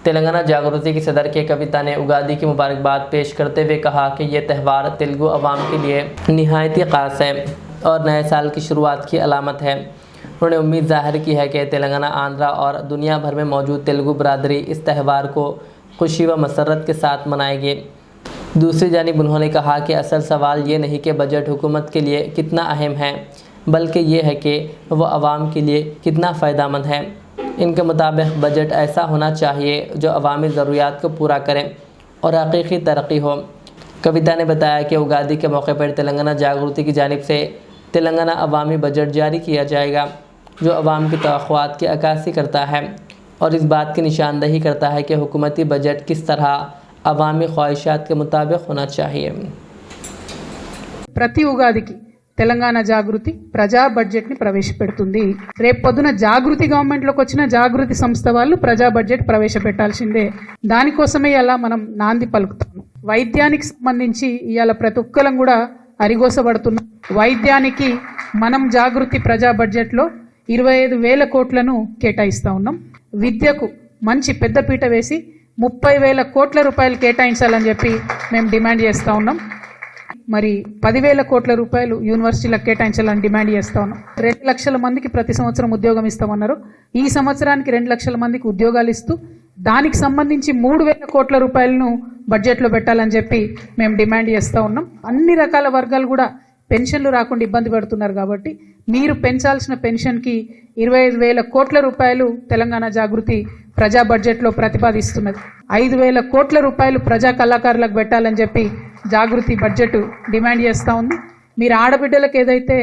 तेलंगाना जागृति की सदर के कविता ने उगादी की मुबारकबाद पेश करते हुए कहा कि ये त्यौहार तेलुगु अवाम के लिए निहायत ही ख़ास है और नए साल की शुरुआत की अलामत है। उन्होंने उम्मीद जाहिर की है कि तेलंगाना, आंध्रा और दुनिया भर में मौजूद तेलुगु बरादरी इस त्यौहार को खुशी व मसरत के साथ मनाएगी। दूसरी जानिब उन्होंने कहा कि असल सवाल ये नहीं कि बजट हुकूमत के लिए कितना अहम है, बल्कि ये है कि वह आवाम के लिए कितना फ़ायदेमंद है। इनके मुताबिक बजट ऐसा होना चाहिए जो अवामी ज़रूरियात को पूरा करे और हकीकी तरक्की हो। कविता ने बताया कि उगादी के मौके पर तेलंगाना जागृति की जानिब से तेलंगाना अवामी बजट जारी किया जाएगा, जो अवाम की तवक्कुआत की अक्कासी करता है और इस बात की निशानदही करता है कि हुकूमती बजट किस तरह अवामी ख्वाहिशात के मुताबिक होना चाहिए। ప్రతి ఉగాదికి తెలంగాణ జాగృతి ప్రజా బడ్జెట్ ని ప్రవేశపెడుతుంది. రేపు పొద్దున జాగృతి గవర్నమెంట్లోకి వచ్చిన జాగృతి సంస్థ వాళ్ళు ప్రజా బడ్జెట్ ప్రవేశపెట్టాల్సిందే. దానికోసమే ఇలా మనం నాంది పలుకుతాం. వైద్యానికి సంబంధించి ఇవాళ ప్రతి ఒక్కరం కూడా అరిగోసబడుతున్నాం. వైద్యానికి మనం జాగృతి ప్రజా బడ్జెట్లో 25,000 కోట్లను కేటాయిస్తా ఉన్నాం. విద్యకు మంచి పెద్దపీట వేసి 30,000 కోట్ల రూపాయలు కేటాయించాలని చెప్పి మేము డిమాండ్ చేస్తూ ఉన్నాం. మరి 10,000 కోట్ల రూపాయలు యూనివర్సిటీలకు కేటాయించాలని డిమాండ్ చేస్తూ ఉన్నాం. 2 లక్షల మందికి ప్రతి సంవత్సరం ఉద్యోగం ఇస్తామన్నారు. ఈ సంవత్సరానికి 2 లక్షల మందికి ఉద్యోగాలు ఇస్తూ దానికి సంబంధించి 3,000 కోట్ల రూపాయలను బడ్జెట్లో పెట్టాలని చెప్పి మేము డిమాండ్ చేస్తూ ఉన్నాం. అన్ని రకాల వర్గాలు కూడా పెన్షన్లు రాకుండా ఇబ్బంది పడుతున్నారు కాబట్టి మీరు పెంచాల్సిన పెన్షన్కి 25,000 కోట్ల రూపాయలు తెలంగాణ జాగృతి ప్రజా బడ్జెట్లో ప్రతిపాదిస్తున్నది. 5,000 కోట్ల రూపాయలు ప్రజా కళాకారులకు పెట్టాలని చెప్పి జాగృతి బడ్జెట్ డిమాండ్ చేస్తూ ఉంది. మీరు ఆడబిడ్డలకు ఏదైతే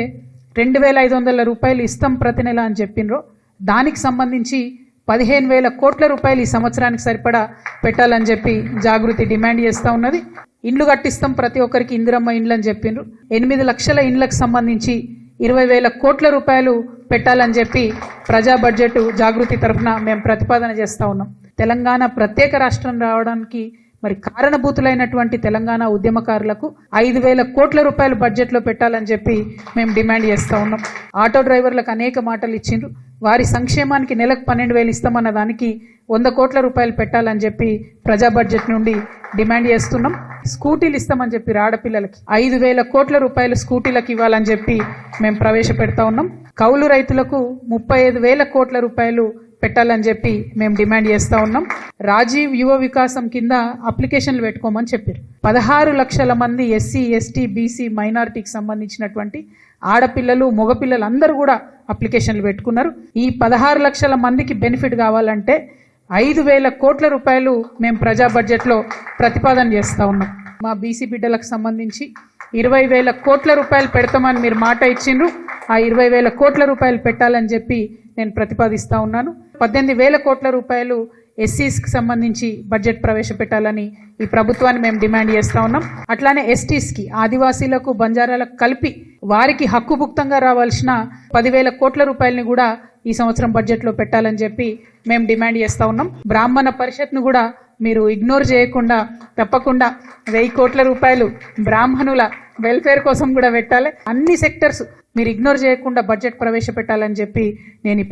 2,500 రూపాయలు ఇస్తాం ప్రతి నెల అని చెప్పినరో దానికి సంబంధించి 15,000 కోట్ల రూపాయలు ఈ సంవత్సరానికి సరిపడా పెట్టాలని చెప్పి జాగృతి డిమాండ్ చేస్తూ ఉన్నది. ఇండ్లు కట్టిస్తాం ప్రతి ఒక్కరికి ఇందిరమ్మ ఇండ్లు అని చెప్పిండ్రు. 8 లక్షల ఇండ్లకు సంబంధించి 20,000 కోట్ల రూపాయలు పెట్టాలని చెప్పి ప్రజా బడ్జెట్ జాగృతి తరఫున మేము ప్రతిపాదన చేస్తూ ఉన్నాం. తెలంగాణ ప్రత్యేక రాష్ట్రం రావడానికి మరి కారణభూతులైనటువంటి తెలంగాణ ఉద్యమకారులకు 5,000 కోట్ల రూపాయలు బడ్జెట్లో పెట్టాలని చెప్పి మేము డిమాండ్ చేస్తూ ఉన్నాం. ఆటో డ్రైవర్లకు అనేక మాటలు ఇచ్చిండ్రు. వారి సంక్షేమానికి నెలకు 12,000 ఇస్తామన్న దానికి 100 కోట్ల రూపాయలు పెట్టాలని చెప్పి ప్రజా బడ్జెట్ నుండి డిమాండ్ చేస్తున్నాం. స్కూటీలు ఇస్తామని చెప్పి ఆడపిల్లలకి 5,000 కోట్ల రూపాయలు స్కూటీలకు ఇవ్వాలని చెప్పి మేము ప్రవేశపెడతా ఉన్నాం. కౌలు రైతులకు 35,000 కోట్ల రూపాయలు పెట్టాలని చెప్పి మేము డిమాండ్ చేస్తూ ఉన్నాం. రాజీవ్ యువ వికాసం కింద అప్లికేషన్లు పెట్టుకోమని చెప్పారు. 16 లక్షల మంది ఎస్సీ, ఎస్టీ, బీసీ, మైనారిటీకి సంబంధించినటువంటి ఆడపిల్లలు, మగపిల్లలు అందరూ కూడా అప్లికేషన్లు పెట్టుకున్నారు. ఈ 16 లక్షల మందికి బెనిఫిట్ కావాలంటే 5,000 కోట్ల రూపాయలు మేము ప్రజా బడ్జెట్లో ప్రతిపాదన చేస్తూ ఉన్నాం. మా బీసీ బిడ్డలకు సంబంధించి 20,000 కోట్ల రూపాయలు పెడతామని మీరు మాట ఇచ్చిండ్రు. ఆ 20,000 కోట్ల రూపాయలు పెట్టాలని చెప్పి నేను ప్రతిపాదిస్తూ ఉన్నాను. 18,000 కోట్ల రూపాయలు ఎస్సీస్కి సంబంధించి బడ్జెట్ ప్రవేశపెట్టాలని ఈ ప్రభుత్వాన్ని మేము డిమాండ్ చేస్తూ ఉన్నాం. అట్లానే ఎస్టీస్కి, ఆదివాసీలకు, బంజారాలకు కలిపి వారికి హక్కుభుక్తంగా రావాల్సిన 10,000 కోట్ల రూపాయలని కూడా ఈ సంవత్సరం బడ్జెట్లో పెట్టాలని చెప్పి మేము డిమాండ్ చేస్తూ ఉన్నాం. బ్రాహ్మణ పరిషత్ను కూడా మీరు ఇగ్నోర్ చేయకుండా తప్పకుండా 1,000 కోట్ల రూపాయలు బ్రాహ్మణుల వెల్ఫేర్ కోసం కూడా పెట్టాలి. అన్ని సెక్టర్స్ మీరు ఇగ్నోర్ చేయకుండా బడ్జెట్ ప్రవేశపెట్టాలని చెప్పి నేను